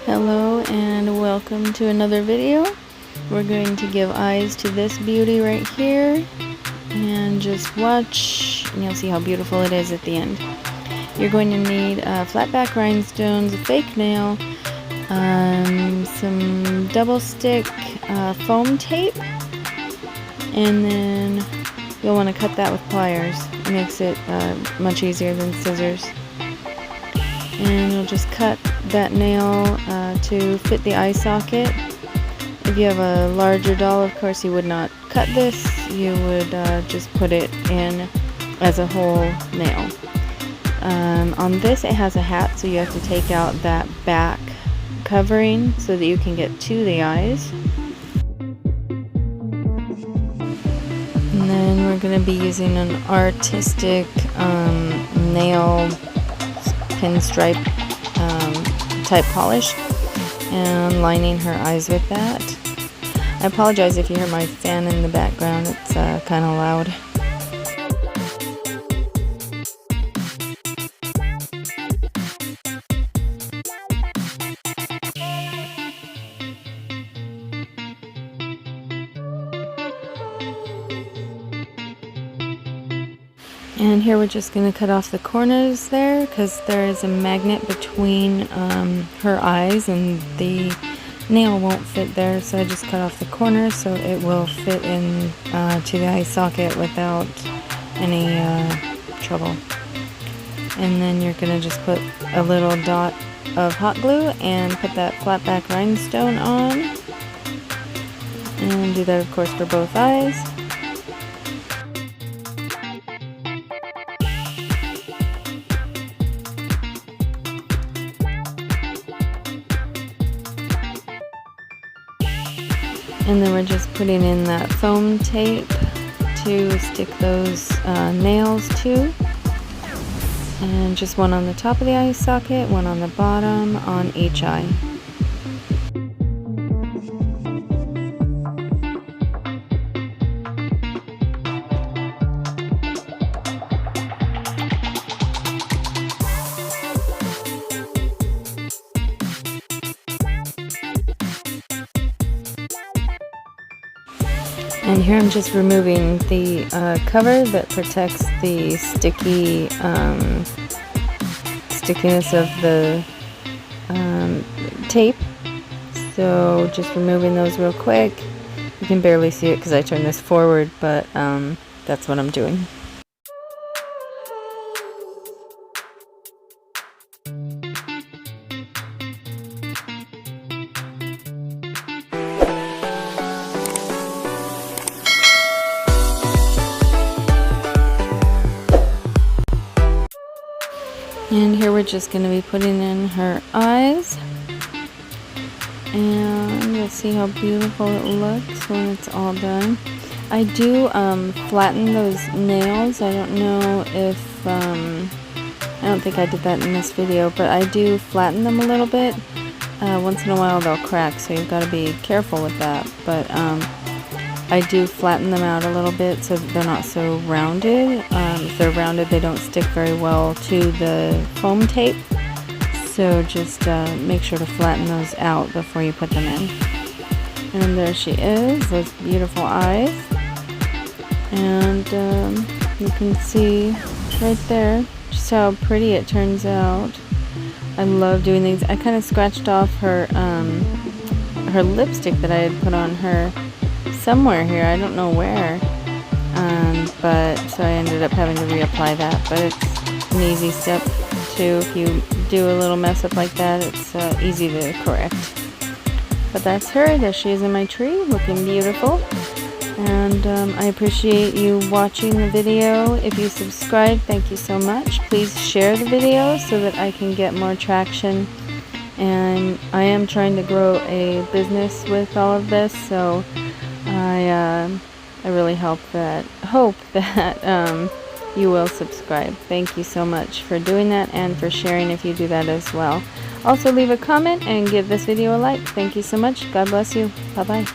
Hello and welcome to another video. We're going to give eyes to this beauty right here and just watch and you'll see how beautiful it is at the end. You're going to need flat back rhinestones, a fake nail, some double stick foam tape, and then you'll want to cut that with pliers. It makes it much easier than scissors. And you'll just cut that nail to fit the eye socket. If you have a larger doll, of course you would not cut this. You would just put it in as a whole nail. On this it has a hat, so you have to take out that back covering so that you can get to the eyes. And then we're going to be using an artistic nail pinstripe type polish and lining her eyes with that. I apologize if you hear my fan in the background, it's kind of loud. And here we're just going to cut off the corners there because there is a magnet between her eyes and the nail won't fit there, so I just cut off the corners so it will fit in to the eye socket without any trouble. And then you're going to just put a little dot of hot glue and put that flat back rhinestone on, and do that of course for both eyes. And then we're just putting in that foam tape to stick those nails to. And just one on the top of the eye socket, one on the bottom on each eye. And here I'm just removing the cover that protects the stickiness of the tape. So just removing those real quick. You can barely see it because I turned this forward, but that's what I'm doing. And here we're just going to be putting in her eyes, and you'll see how beautiful it looks when it's all done. I do flatten those nails. I don't know if, I don't think I did that in this video, but I do flatten them a little bit. Once in a while they'll crack, so you've got to be careful with that. But I do flatten them out a little bit so that they're not so rounded. If they're rounded, they don't stick very well to the foam tape. So just make sure to flatten those out before you put them in. And there she is, those beautiful eyes. And you can see right there just how pretty it turns out. I love doing these. I kind of scratched off her lipstick that I had put on her somewhere here, I don't know where, but so I ended up having to reapply that, but it's an easy step too. If you do a little mess up like that, it's easy to correct. But that's her. There she is in my tree, looking beautiful. And I appreciate you watching the video. If you subscribe, thank you so much. Please share the video so that I can get more traction. And I am trying to grow a business with all of this, so I really hope that you will subscribe. Thank you so much for doing that and for sharing if you do that as well. Also leave a comment and give this video a like. Thank you so much. God bless you. Bye bye.